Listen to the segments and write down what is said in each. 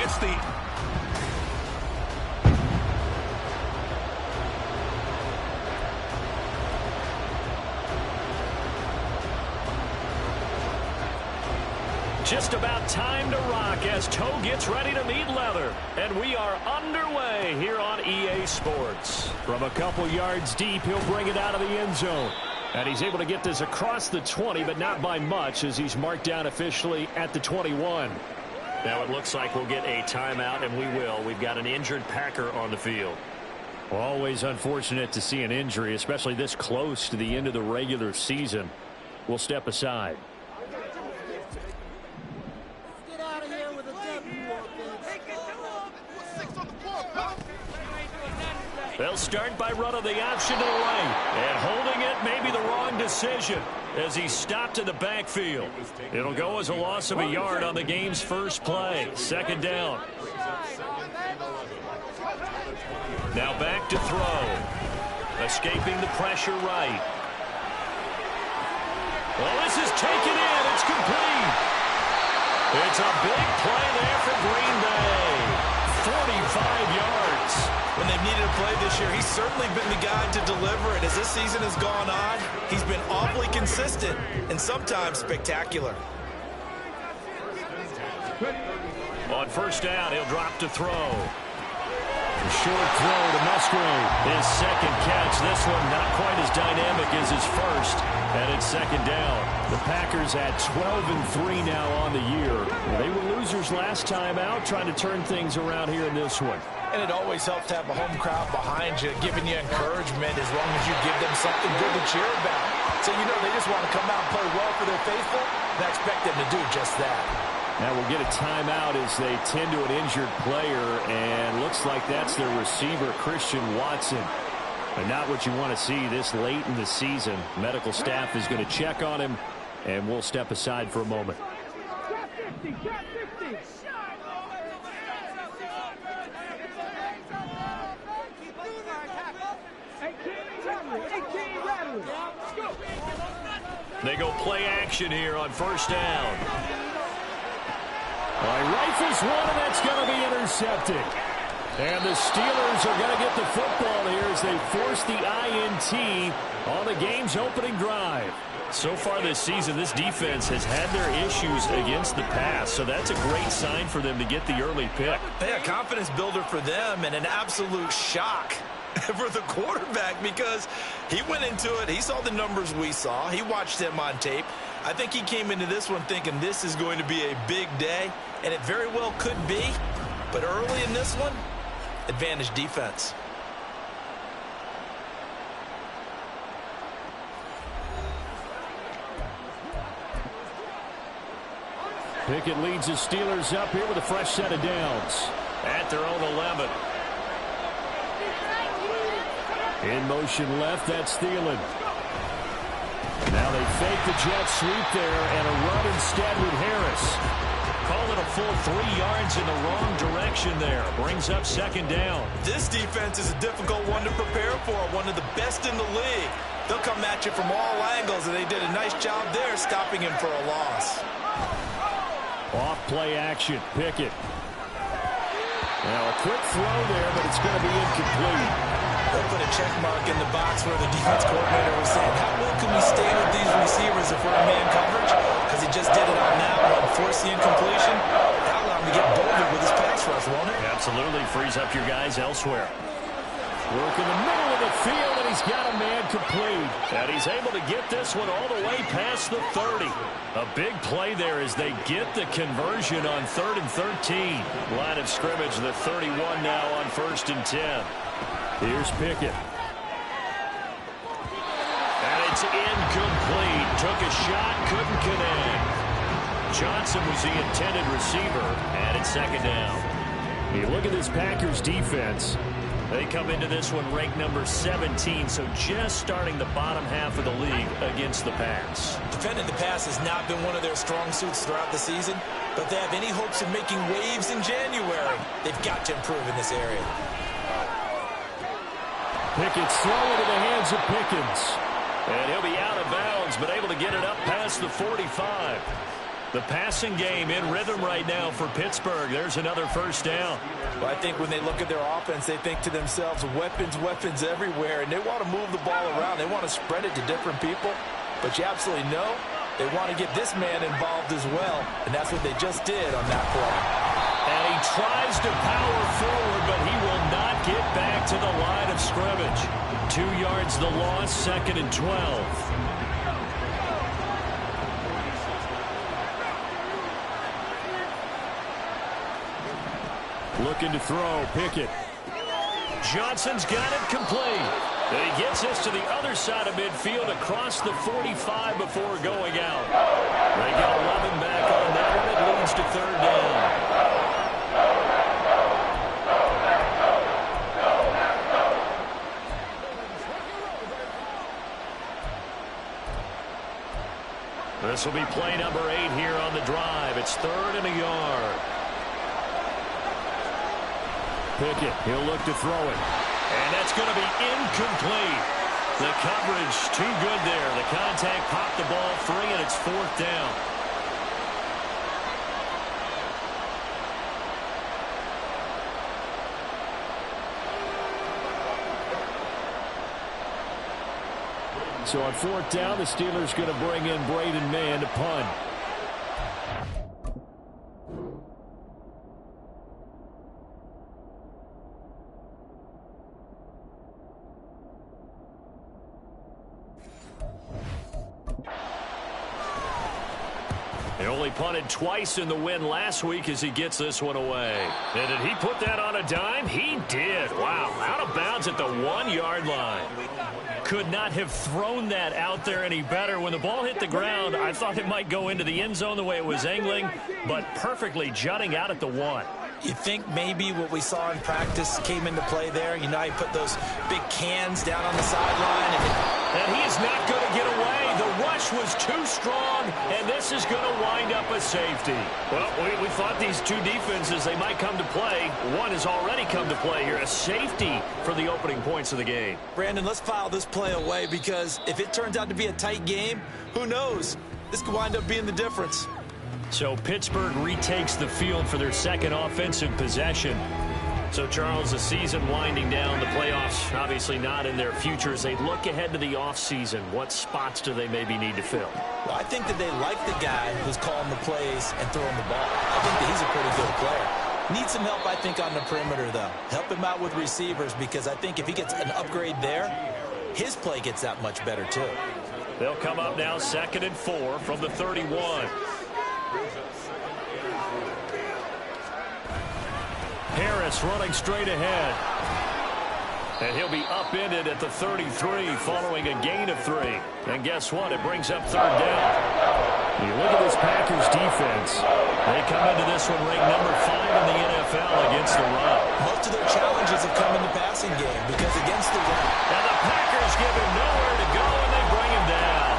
gets the... Just about time to rock as Toe gets ready to meet leather. And we are underway here on EA Sports. From a couple yards deep, he'll bring it out of the end zone. And he's able to get this across the 20, but not by much as he's marked down officially at the 21. Now it looks like we'll get a timeout, and we will. We've got an injured Packer on the field. Always unfortunate to see an injury, especially this close to the end of the regular season. We'll step aside. They'll start by running the option to the right. And holding it may be the wrong decision as he stopped in the backfield. It'll go as a loss of a yard on the game's first play. Second down. Now back to throw. Escaping the pressure right. Well, this is taken in. It's complete. It's a big play there for Green Bay. 45 yards. When they've needed a play this year, he's certainly been the guy to deliver it. As this season has gone on, he's been awfully consistent and sometimes spectacular. On first down, he'll drop to throw. Short throw to Musgrave. His second catch. This one not quite as dynamic as his first. And it's second down. The Packers at 12-3 now on the year. They were losers last time out, trying to turn things around here in this one. And it always helps to have a home crowd behind you, giving you encouragement as long as you give them something good to cheer about. So, you know, they just want to come out and play well for their faithful, and I expect them to do just that. Now we'll get a timeout as they tend to an injured player, and looks like that's their receiver, Christian Watson. And not what you want to see this late in the season. Medical staff is going to check on him, and we'll step aside for a moment. They go play action here on first down. Rifles one, and that's going to be intercepted. And the Steelers are going to get the football here as they force the INT on the game's opening drive. So far this season, this defense has had their issues against the pass, so that's a great sign for them to get the early pick. Yeah, confidence builder for them and an absolute shock for the quarterback because he went into it. He saw the numbers we saw. He watched them on tape. I think he came into this one thinking this is going to be a big day, and it very well could be. But early in this one, advantage defense. Pickett leads the Steelers up here with a fresh set of downs at their own 11. In motion left, that's Thielen. Now they fake the jet sweep there and a run instead with Harris. Call it a full 3 yards in the wrong direction there. Brings up second down. This defense is a difficult one to prepare for, one of the best in the league. They'll come at you from all angles, and they did a nice job there stopping him for a loss. Off play action, Pickett. Now a quick throw there, but it's going to be incomplete. They'll put a check mark in the box where the defense coordinator was saying, how well can we stay with these receivers if we're in man coverage? Because he just did it on that one, force the incompletion. That'll allow him to get bolder with his pass rush, won't it? Absolutely, frees up your guys elsewhere. Work in the middle of the field, and he's got a man complete. And he's able to get this one all the way past the 30. A big play there as they get the conversion on 3rd and 13. Line of scrimmage, the 31 now on 1st and 10. Here's Pickett. And it's incomplete. Took a shot, couldn't connect. Johnson was the intended receiver, and it's second down. You look at this Packers defense. They come into this one ranked number 17, so just starting the bottom half of the league against the pass. Defending the pass has not been one of their strong suits throughout the season, but if they have any hopes of making waves in January, they've got to improve in this area. Pickett's throw into the hands of Pickens. And he'll be out of bounds, but able to get it up past the 45. The passing game in rhythm right now for Pittsburgh. There's another first down. Well, I think when they look at their offense, they think to themselves, weapons, weapons everywhere, and they want to move the ball around. They want to spread it to different people, but you absolutely know they want to get this man involved as well, and that's what they just did on that play. And he tries to power forward, but he will not get back to the line of scrimmage. 2 yards the loss, 2nd and 12. Looking to throw, Pickett. Johnson's got it complete. And he gets this to the other side of midfield across the 45 before going out. They get 11 back on that one. It leads to 3rd down. This will be play number 8 here on the drive. It's 3rd and a yard. Pickett, he'll look to throw it. And that's going to be incomplete. The coverage too good there. The contact popped the ball free, and it's 4th down. So on 4th down, the Steelers going to bring in Braden Mann to punt. He only punted twice in the win last week as he gets this one away. And did he put that on a dime? He did. Wow. Out of bounds at the 1-yard line. Could not have thrown that out there any better. When the ball hit the ground, I thought it might go into the end zone the way it was angling, but perfectly jutting out at the 1. You think maybe what we saw in practice came into play there? You know, he put those big cans down on the sideline. And he is not going to get away. The rush was too strong, and this is going to wind up a safety. Well, we thought these two defenses, they might come to play. One has already come to play here. A safety for the opening points of the game. Brandon, let's file this play away because if it turns out to be a tight game, who knows? This could wind up being the difference. So Pittsburgh retakes the field for their 2nd offensive possession. So, Charles, the season winding down, the playoffs obviously not in their future. As they look ahead to the offseason, what spots do they maybe need to fill? Well, I think that they like the guy who's calling the plays and throwing the ball. I think that he's a pretty good player. Needs some help, I think, on the perimeter, though. Help him out with receivers because I think if he gets an upgrade there, his play gets that much better, too. They'll come up now 2nd and 4 from the 31. Harris running straight ahead. And he'll be upended at the 33 following a gain of 3. And guess what? It brings up 3rd down. You look at this Packers defense. They come into this one ranked number 5 in the NFL against the run. Most of their challenges have come in the passing game because against the run. And the Packers give him nowhere to go, and they bring him down.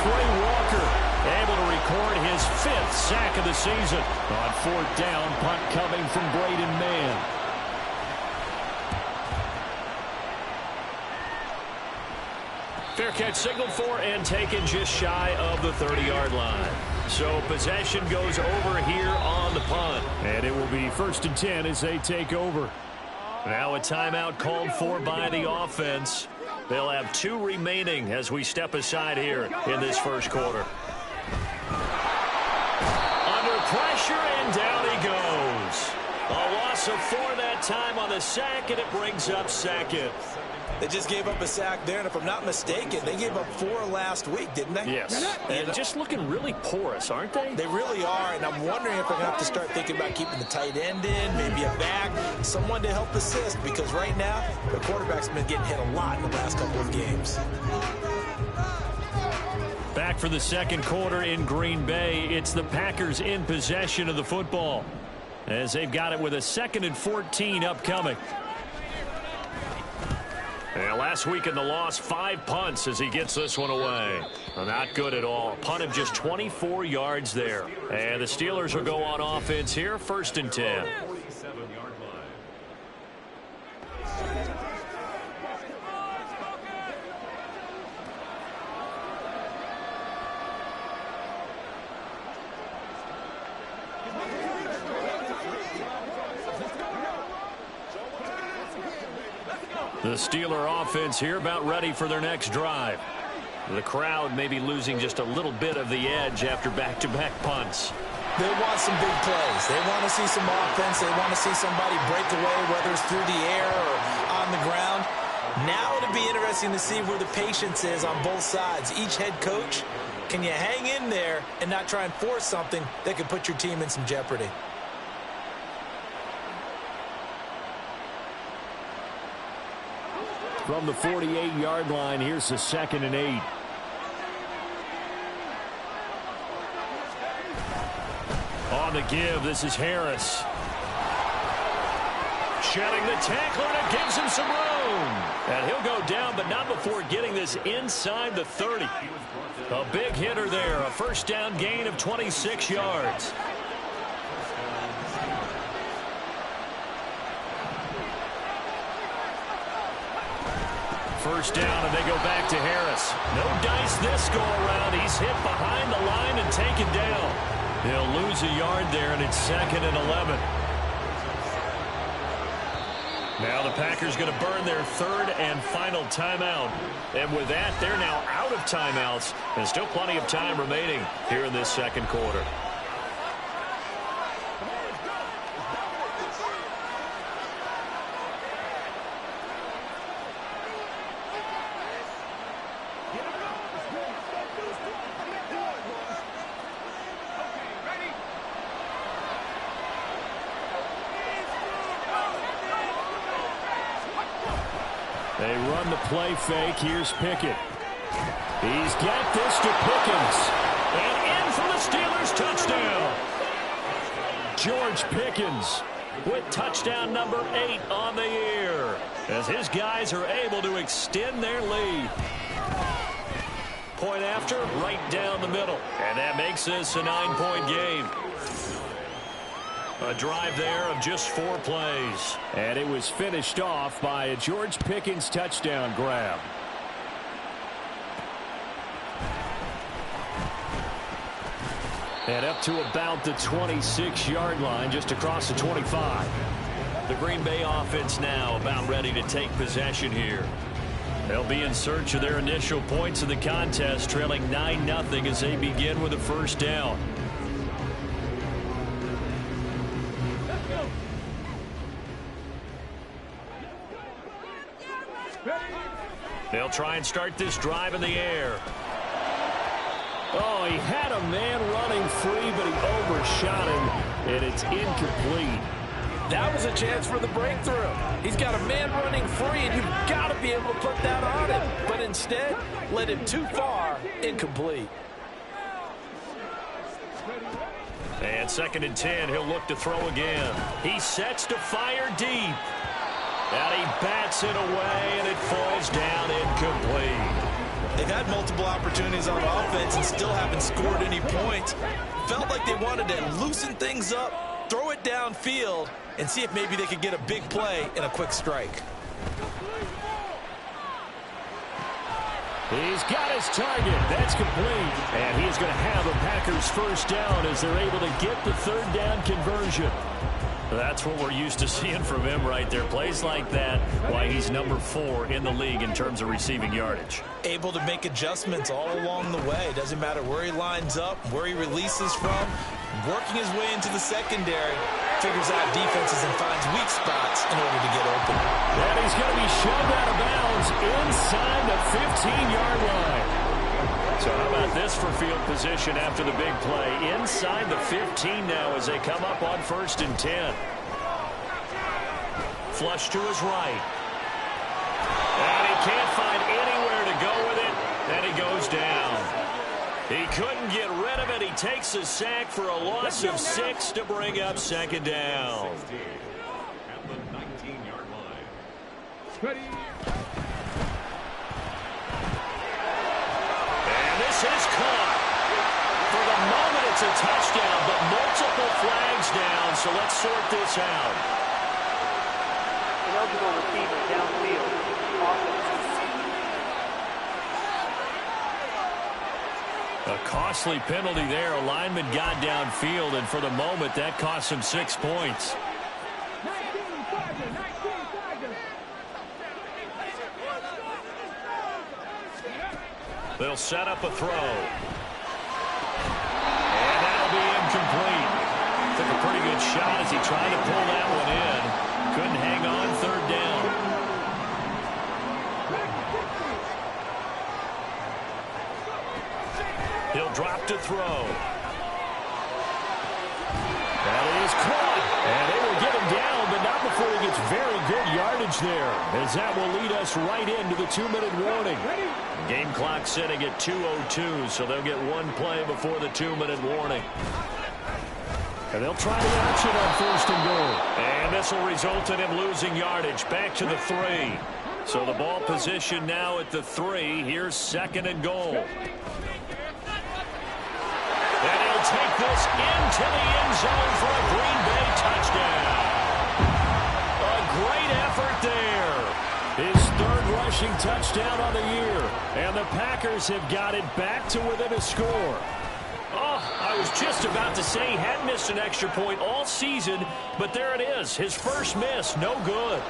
Quay Walker able to record his 5th sack of the season. On 4th down, punt coming from Braden Mann. Fair catch signaled for and taken just shy of the 30-yard line. So possession goes over here on the punt. And it will be 1st and 10 as they take over. Now a timeout called for by the offense. They'll have 2 remaining as we step aside here in this first quarter. Under pressure, and down he goes. A loss of 4 that time on the sack, and it brings up 2nd. They just gave up a sack there, and if I'm not mistaken, they gave up 4 last week, didn't they? Yes. And just looking really porous, aren't they? They really are, and I'm wondering if they're going to have to start thinking about keeping the tight end in, maybe a back, someone to help assist, because right now, the quarterback's been getting hit a lot in the last couple of games. Back for the 2nd quarter in Green Bay. It's the Packers in possession of the football as they've got it with a 2nd and 14 upcoming. And last week in the loss, 5 punts as he gets this one away. Not good at all. A punt of just 24 yards there. And the Steelers will go on offense here, 1st and 10. The Steeler offense here about ready for their next drive. The crowd may be losing just a little bit of the edge after back-to-back punts. They want some big plays. They want to see some offense. They want to see somebody break away, whether it's through the air or on the ground. Now it'll be interesting to see where the patience is on both sides. Each head coach, can you hang in there and not try and force something that could put your team in some jeopardy? From the 48-yard line, here's the 2nd and 8. On the give, this is Harris. Shedding the tackler, and it gives him some room. And he'll go down, but not before getting this inside the 30. A big hitter there, a first down gain of 26 yards. First down, and they go back to Harris. No dice this go-around. He's hit behind the line and taken down. He'll lose a yard there, and it's 2nd and 11. Now the Packers going to burn their 3rd and final timeout. And with that, they're now out of timeouts. There's still plenty of time remaining here in this 2nd quarter. They run the play fake. Here's Pickett. He's got this to Pickens. And in for the Steelers touchdown. George Pickens with touchdown number 8 on the year, as his guys are able to extend their lead. Point after, right down the middle. And that makes this a 9-point game. A drive there of just 4 plays. And it was finished off by a George Pickens touchdown grab. And up to about the 26-yard line, just across the 25. The Green Bay offense now about ready to take possession here. They'll be in search of their initial points of the contest, trailing 9-0 as they begin with a first down. They'll try and start this drive in the air. Oh, he had a man running free, but he overshot him, and it's incomplete. That was a chance for the breakthrough. He's got a man running free, and you've got to be able to put that on him. But instead, led him too far, incomplete. And 2nd and 10, he'll look to throw again. He sets to fire deep. And he bats it away, and it falls down incomplete. They've had multiple opportunities on offense and still haven't scored any points. Felt like they wanted to loosen things up, throw it downfield, and see if maybe they could get a big play and a quick strike. He's got his target. That's complete. And he's going to have the Packers first down as they're able to get the 3rd down conversion. That's what we're used to seeing from him right there. Plays like that, why he's number 4 in the league in terms of receiving yardage. Able to make adjustments all along the way. Doesn't matter where he lines up, where he releases from. Working his way into the secondary. Figures out defenses and finds weak spots in order to get open. And he's going to be shoved out of bounds inside the 15-yard line. So how about this for field position after the big play? Inside the 15 now as they come up on 1st and 10. Flush to his right. And he can't find anywhere to go with it, and he goes down. He couldn't get rid of it. He takes a sack for a loss of 6 to bring up 2nd down. At the 19-yard line. Ready. This is caught. For the moment, it's a touchdown, but multiple flags down, so let's sort this out. Ineligible receiver downfield. A costly penalty there. A lineman got downfield, and for the moment, that cost him 6 points. They'll set up a throw. And that'll be incomplete. Took a pretty good shot as he tried to pull that one in. Couldn't hang on, third down. He'll drop to throw. That is caught. And they will get him down, but not before he gets very good yardage there, as that will lead us right into the 2-minute warning. Game clock sitting at 2:02, so they'll get one play before the 2-minute warning. And they'll try the action on first and goal. And this will result in him losing yardage back to the 3. So the ball position now at the 3. Here's second and goal. And he'll take this into the end zone for a Green Bay touchdown. A great effort there. His third rushing touchdown on the year. And the Packers have got it back to within a score. Oh, I was just about to say he hadn't missed an extra point all season, but there it is. His first miss, no good.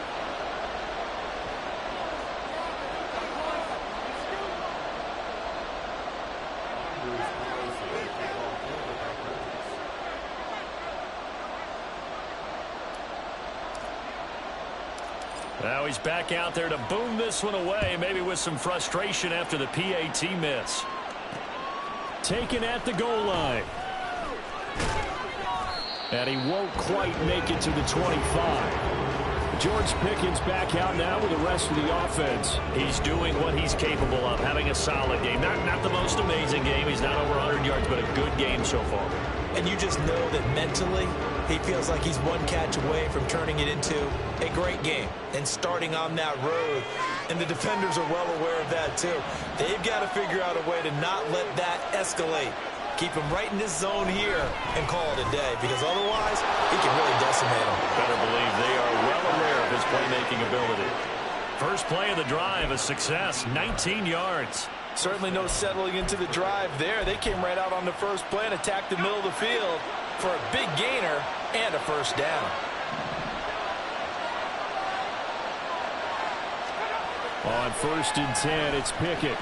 Now he's back out there to boom this one away, maybe with some frustration after the PAT miss. Taken at the goal line. And he won't quite make it to the 25. George Pickens back out now with the rest of the offense. He's doing what he's capable of, having a solid game. Not the most amazing game. He's not over 100 yards, but a good game so far. And you just know that mentally, he feels like he's one catch away from turning it into a great game and starting on that road. And the defenders are well aware of that, too. They've got to figure out a way to not let that escalate. Keep him right in this zone here and call it a day, because otherwise, he can really decimate him. Better believe they are well aware of his playmaking ability. First play of the drive, a success, 19 yards. Certainly no settling into the drive there. They came right out on the first play and attacked the middle of the field for a big gainer and a first down. On first and 10, it's Pickett.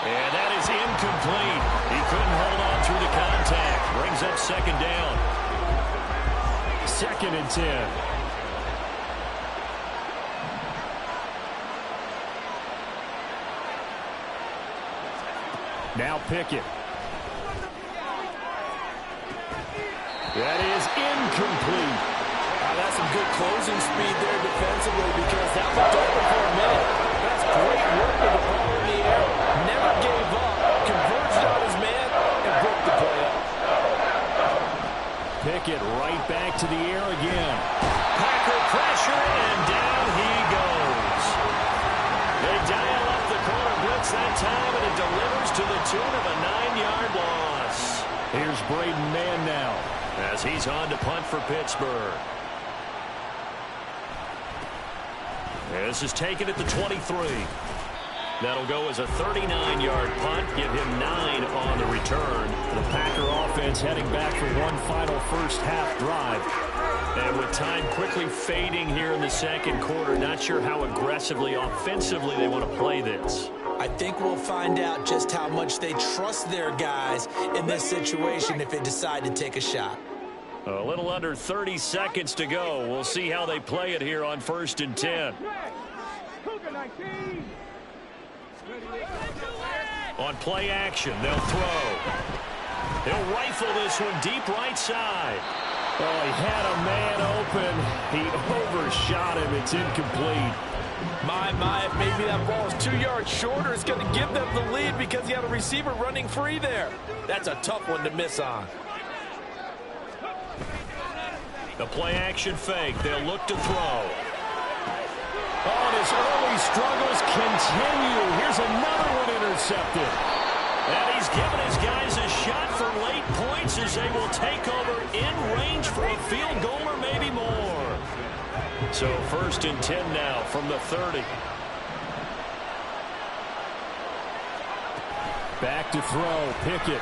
And that is incomplete. He couldn't hold on through the contact. Brings up second down. Second and 10. Now Pickett. That is incomplete. That's some good closing speed there defensively, because that looked open for a minute. That's great work with the ball in the air. Never gave up. Converged on his man and broke the play up. Pickett right back to the air again. Packer pressure, and down he goes. They dial up the corner blitz that time, and it delivers to the tune of a 9-yard loss. Here's Braden Mann now, as he's on to punt for Pittsburgh. This is taken at the 23. That'll go as a 39-yard punt, give him 9 on the return. The Packer offense heading back for one final first-half drive. And with time quickly fading here in the second quarter, not sure how aggressively, offensively they want to play this. I think we'll find out just how much they trust their guys in this situation if they decide to take a shot. A little under 30 seconds to go. We'll see how they play it here on first and 10. On play action, they'll throw. He'll rifle this one deep right side. Oh, he had a man open. He overshot him. It's incomplete. My, if maybe that ball is 2 yards shorter, it's going to give them the lead because he had a receiver running free there. That's a tough one to miss on. The play action fake. They'll look to throw. Oh, and his early struggles continue. Here's another one intercepted. And he's given his guys a shot for late points as they will take over in range for a field goal or maybe more. So first and 10 now from the 30. Back to throw. Pickett.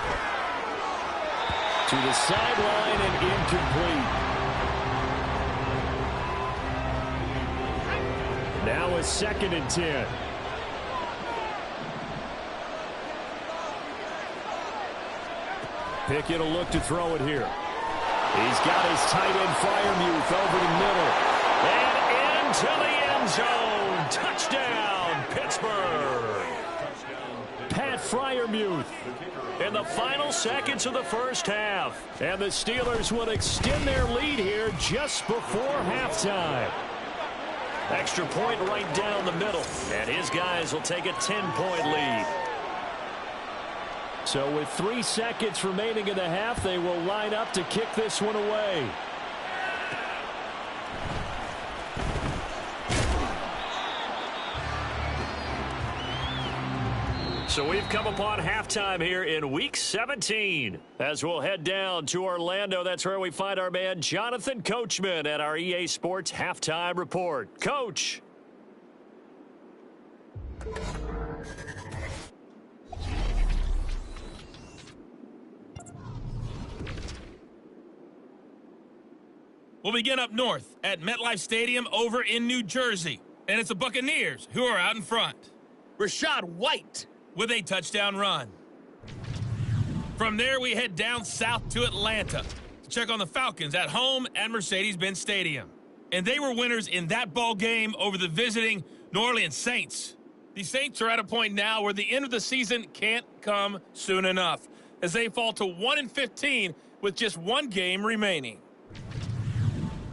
To the sideline and incomplete. Now a second and 10. Pickett will look to throw it here. He's got his tight end Freiermuth over the middle. And into the end zone. Touchdown, Pittsburgh. Pat Freiermuth in the final seconds of the first half. And the Steelers will extend their lead here just before halftime. Extra point right down the middle. And his guys will take a 10-point lead. So with 3 seconds remaining in the half, they will line up to kick this one away. So we've come upon halftime here in Week 17. As we'll head down to Orlando, that's where we find our man Jonathan Coachman at our EA Sports Halftime Report. Coach. We'll begin up north at MetLife Stadium over in New Jersey. And it's the Buccaneers who are out in front. Rashad White with a touchdown run. From there, we head down south to Atlanta to check on the Falcons at home at Mercedes-Benz Stadium. And they were winners in that ball game over the visiting New Orleans Saints. The Saints are at a point now where the end of the season can't come soon enough, as they fall to 1-15 with just one game remaining.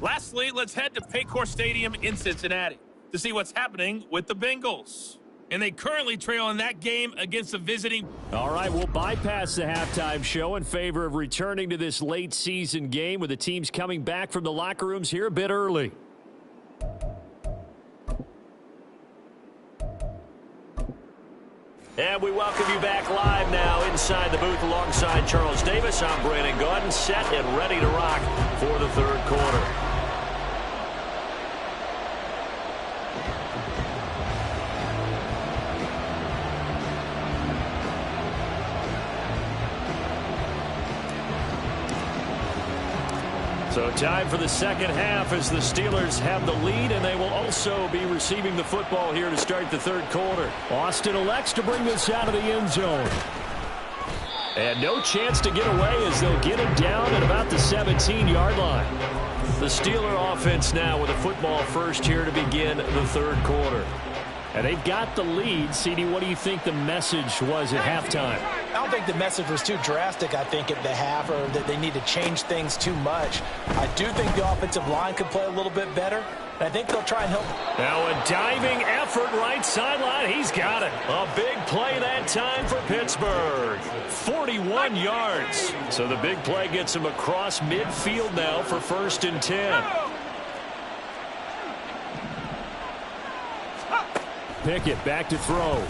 Lastly, let's head to Paycor Stadium in Cincinnati to see what's happening with the Bengals. And they currently trail in that game against the visiting. All right, we'll bypass the halftime show in favor of returning to this late season game with the teams coming back from the locker rooms here a bit early. And we welcome you back live now inside the booth alongside Charles Davis. I'm Brandon Gaudin, set and ready to rock for the third quarter. So time for the second half as the Steelers have the lead, and they will also be receiving the football here to start the third quarter. Austin elects to bring this out of the end zone. And no chance to get away as they'll get it down at about the 17-yard line. The Steeler offense now with a football first here to begin the third quarter. And they've got the lead. CD, what do you think the message was at halftime? I don't think the message was too drastic, I think, at the half, or that they need to change things too much. I do think the offensive line could play a little bit better, and I think they'll try and help. Now a diving effort right sideline. He's got it. A big play that time for Pittsburgh. 41 yards. So the big play gets him across midfield now for 1st and 10. Pickett back to throw.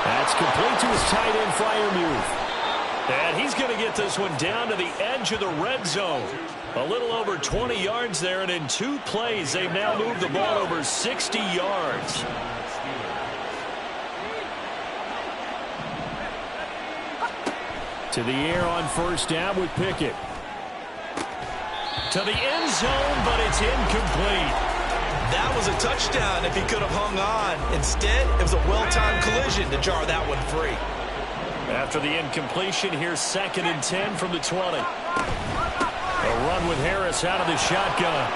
That's complete to his tight end, Freiermuth. And he's going to get this one down to the edge of the red zone. A little over 20 yards there, and in 2 plays, they've now moved the ball over 60 yards. To the air on 1st down with Pickett. To the end zone, but it's incomplete. That was a touchdown if he could have hung on. Instead, it was a well-timed collision to jar that one free. After the incompletion, here's 2nd and 10 from the 20. A run with Harris out of the shotgun.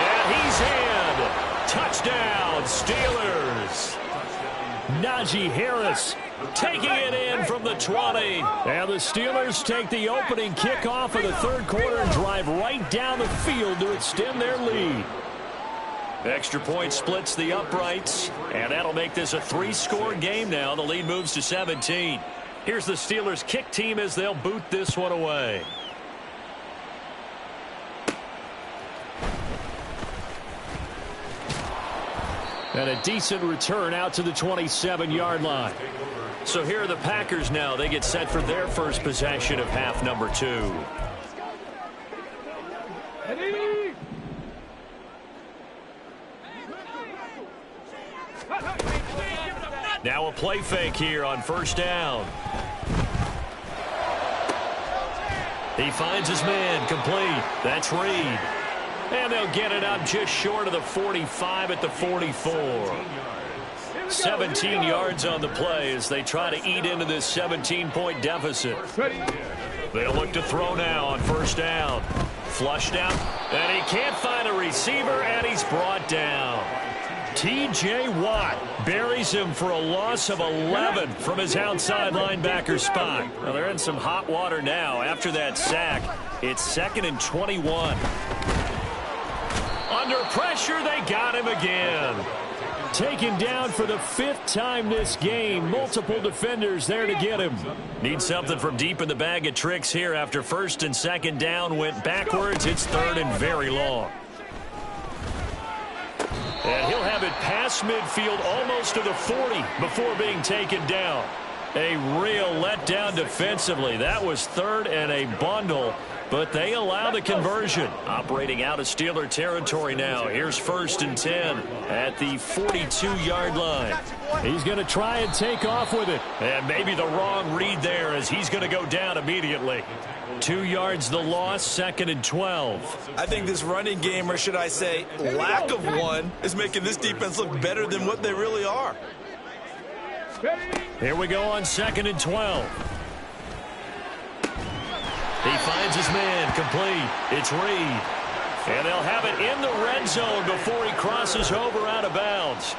And he's in. Touchdown, Steelers. Najee Harris taking it in from the 20. And the Steelers take the opening kickoff of the third quarter and drive right down the field to extend their lead. Extra point splits the uprights, and that'll make this a 3-score game now. The lead moves to 17. Here's the Steelers kick team as they'll boot this one away. And a decent return out to the 27-yard line. So here are the Packers now. They get set for their first possession of half number 2. Now a play fake here on 1st down. He finds his man, complete. That's Reed. And they'll get it up just short of the 45 at the 44. 17 yards on the play as they try to eat into this 17-point deficit. They'll look to throw now on first down. Flushed out, and he can't find a receiver, and he's brought down. T.J. Watt buries him for a loss of 11 from his outside linebacker spot. Well, they're in some hot water now after that sack. It's 2nd and 21. Under pressure, they got him again. Taken down for the 5th time this game. Multiple defenders there to get him. Need something from deep in the bag of tricks here after 1st and 2nd down went backwards. It's 3rd and very long. And he'll have it past midfield almost to the 40 before being taken down. A real letdown defensively. That was 3rd and a bundle, but they allow the conversion. Operating out of Steeler territory now. Here's 1st and 10 at the 42-yard line. He's going to try and take off with it. And maybe the wrong read there as he's going to go down immediately. 2 yards the loss, 2nd and 12. I think this running game, or should I say lack of one, is making this defense look better than what they really are. Here we go on 2nd and 12. He finds his man complete. It's Reed. And they'll have it in the red zone before he crosses over out of bounds.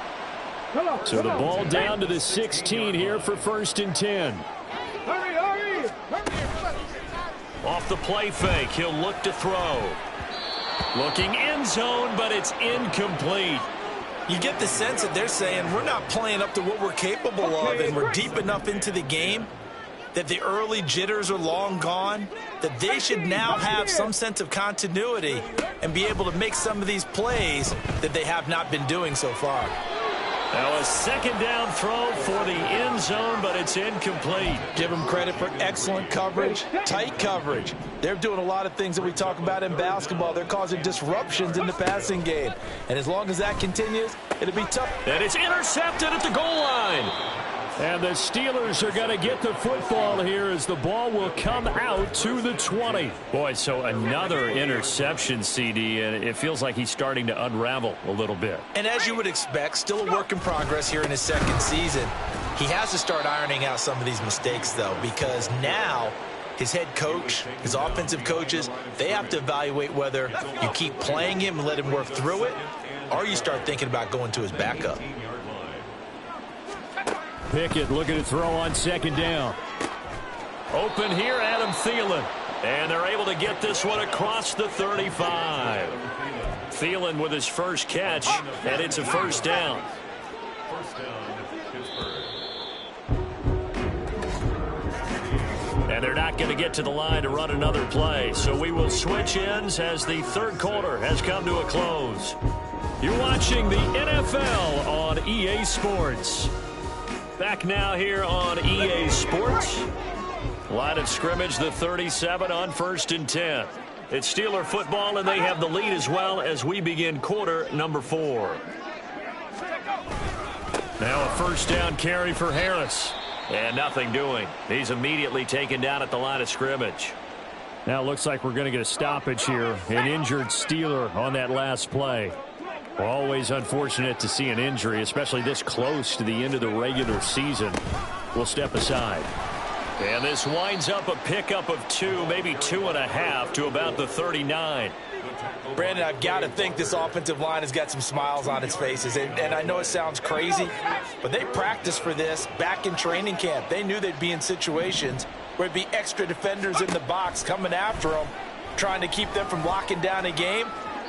So the ball down to the 16 here for 1st and 10. Off the play fake, he'll look to throw. Looking end zone, but it's incomplete. You get the sense that they're saying we're not playing up to what we're capable of, and we're deep enough into the game that the early jitters are long gone, that they should now have some sense of continuity and be able to make some of these plays that they have not been doing so far. Now a 2nd down throw for the end zone, but it's incomplete. Give them credit for excellent coverage, tight coverage. They're doing a lot of things that we talk about in basketball. They're causing disruptions in the passing game. And as long as that continues, it'll be tough. And it's intercepted at the goal line. And the Steelers are going to get the football here as the ball will come out to the 20. Boy, so another interception, CD, and it feels like he's starting to unravel a little bit. And as you would expect, still a work in progress here in his 2nd season. He has to start ironing out some of these mistakes, though, because now his head coach, his offensive coaches, they have to evaluate whether you keep playing him and let him work through it, or you start thinking about going to his backup. Pickett looking to throw on 2nd down. Open here, Adam Thielen. And they're able to get this one across the 35. Thielen with his first catch, and it's a 1st down. And they're not going to get to the line to run another play. So we will switch ends as the 3rd quarter has come to a close. You're watching the NFL on EA Sports. Back now here on EA Sports. Line of scrimmage, the 37 on 1st and 10. It's Steeler football, and they have the lead as well as we begin quarter number 4. Now a 1st down carry for Harris. And nothing doing. He's immediately taken down at the line of scrimmage. Now it looks like we're going to get a stoppage here. An injured Steeler on that last play. Always unfortunate to see an injury, especially this close to the end of the regular season. We'll step aside. And this winds up a pickup of 2, maybe 2.5 to about the 39. Brandon, I've got to think this offensive line has got some smiles on its faces. And I know it sounds crazy, but they practiced for this back in training camp. They knew they'd be in situations where there'd be extra defenders in the box coming after them, trying to keep them from locking down a game.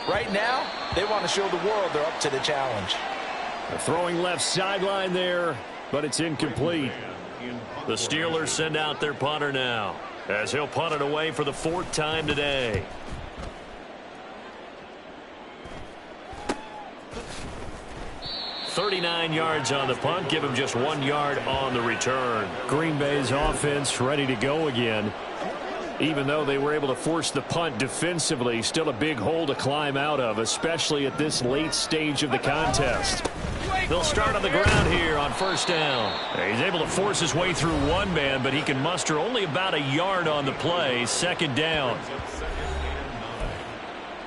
Right now, they want to show the world they're up to the challenge. A throwing left sideline there, but it's incomplete. The Steelers send out their punter now, as he'll punt it away for the 4th time today. .39 yards on the punt, give him just 1 yard on the return. Green Bay's offense ready to go again. Even though they were able to force the punt defensively, still a big hole to climb out of, especially at this late stage of the contest. They'll start on the ground here on 1st down. He's able to force his way through one man, but he can muster only about a yard on the play. 2nd down.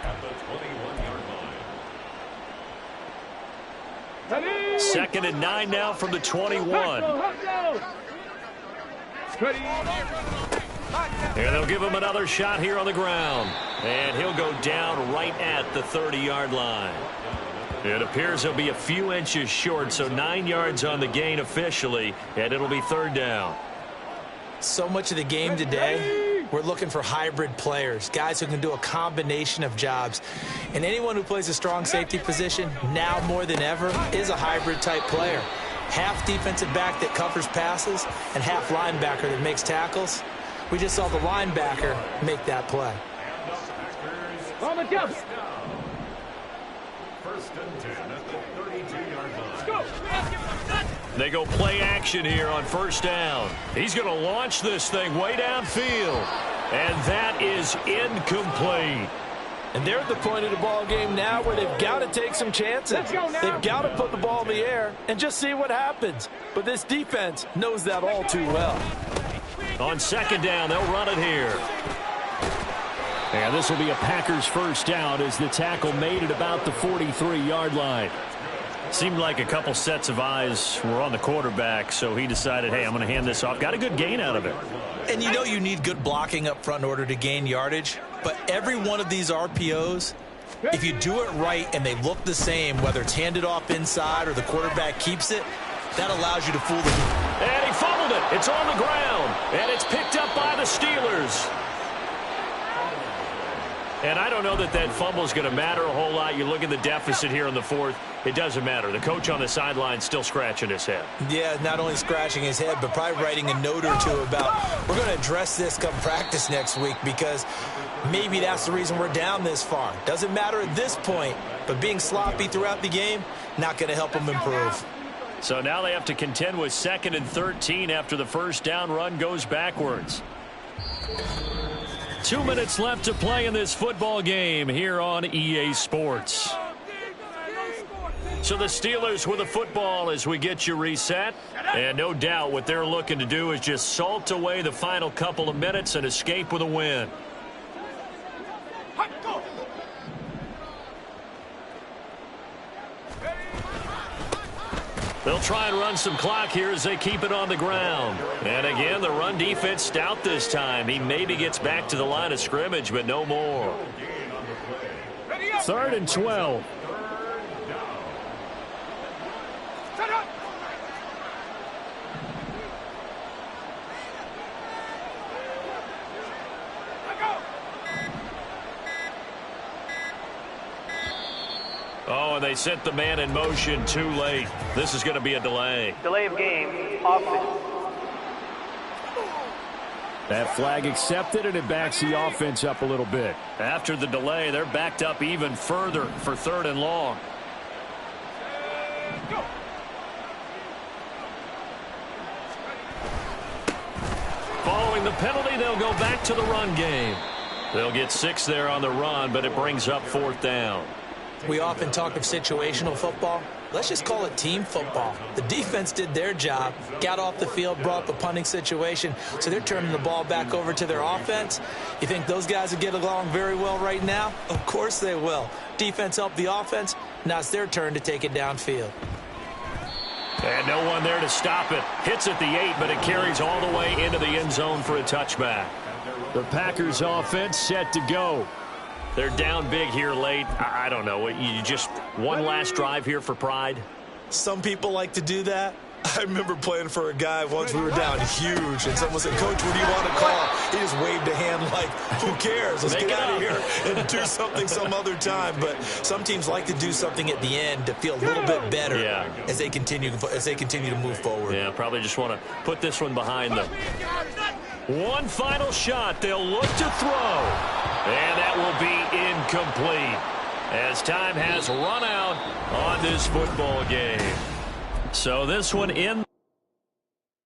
At the 21-yard line. 2nd and 9 now from the 21. And they'll give him another shot here on the ground. And he'll go down right at the 30-yard line. It appears he'll be a few inches short, so 9 yards on the gain officially, and it'll be 3rd down. So much of the game today, we're looking for hybrid players, guys who can do a combination of jobs. And anyone who plays a strong safety position, now more than ever, is a hybrid-type player. Half defensive back that covers passes and half linebacker that makes tackles. We just saw the linebacker make that play. On the jump. 1st and 10 at the 32-yard line. Let's go. They go play action here on 1st down. He's going to launch this thing way downfield. And that is incomplete. And they're at the point of the ball game now where they've got to take some chances. They've got to put the ball in the air and just see what happens. But this defense knows that all too well. On 2nd down, they'll run it here. And this will be a Packers 1st down as the tackle made at about the 43-yard line. Seemed like a couple sets of eyes were on the quarterback, so he decided, hey, I'm going to hand this off. Got a good gain out of it. And you know you need good blocking up front in order to gain yardage. But every one of these RPOs, if you do it right and they look the same, whether it's handed off inside or the quarterback keeps it, that allows you to fool them. And he fumbled it. It's on the ground. And it's picked up by the Steelers. And I don't know that that fumble is going to matter a whole lot. You look at the deficit here in the 4th. It doesn't matter. The coach on the sideline still scratching his head. Yeah, not only scratching his head, but probably writing a note or two about, we're going to address this come practice next week because maybe that's the reason we're down this far. Doesn't matter at this point, but being sloppy throughout the game, not going to help them improve. So now they have to contend with 2nd and 13 after the 1st down run goes backwards. 2 minutes left to play in this football game here on EA Sports. So the Steelers with the football as we get you reset. And no doubt what they're looking to do is just salt away the final couple of minutes and escape with a win. They'll try and run some clock here as they keep it on the ground. And again, the run defense stout this time. He maybe gets back to the line of scrimmage, but no more. 3rd and 12. Oh, and they sent the man in motion too late. This is going to be a delay. Delay of game, offense. That flag accepted, and it backs the offense up a little bit. After the delay, they're backed up even further for 3rd and long. Following the penalty, they'll go back to the run game. They'll get 6 there on the run, but it brings up 4th down. We often talk of situational football. Let's just call it team football. The defense did their job, got off the field, brought up a punting situation, so they're turning the ball back over to their offense. You think those guys will get along very well right now? Of course they will. Defense helped the offense. Now it's their turn to take it downfield. And no one there to stop it. Hits at the 8, but it carries all the way into the end zone for a touchback. The Packers offense set to go. They're down big here late. I don't know. You just one last drive here for pride? Some people like to do that. I remember playing for a guy once. We were down huge, and someone said, "Coach, what do you want to call?" He just waved a hand like, "Who cares? Let's get out of here and do something some other time." But some teams like to do something at the end to feel a little bit better as they continue to move forward. Yeah, probably just want to put this one behind them. One final shot. They'll look to throw. And that will be incomplete as time has run out on this football game. So this one in.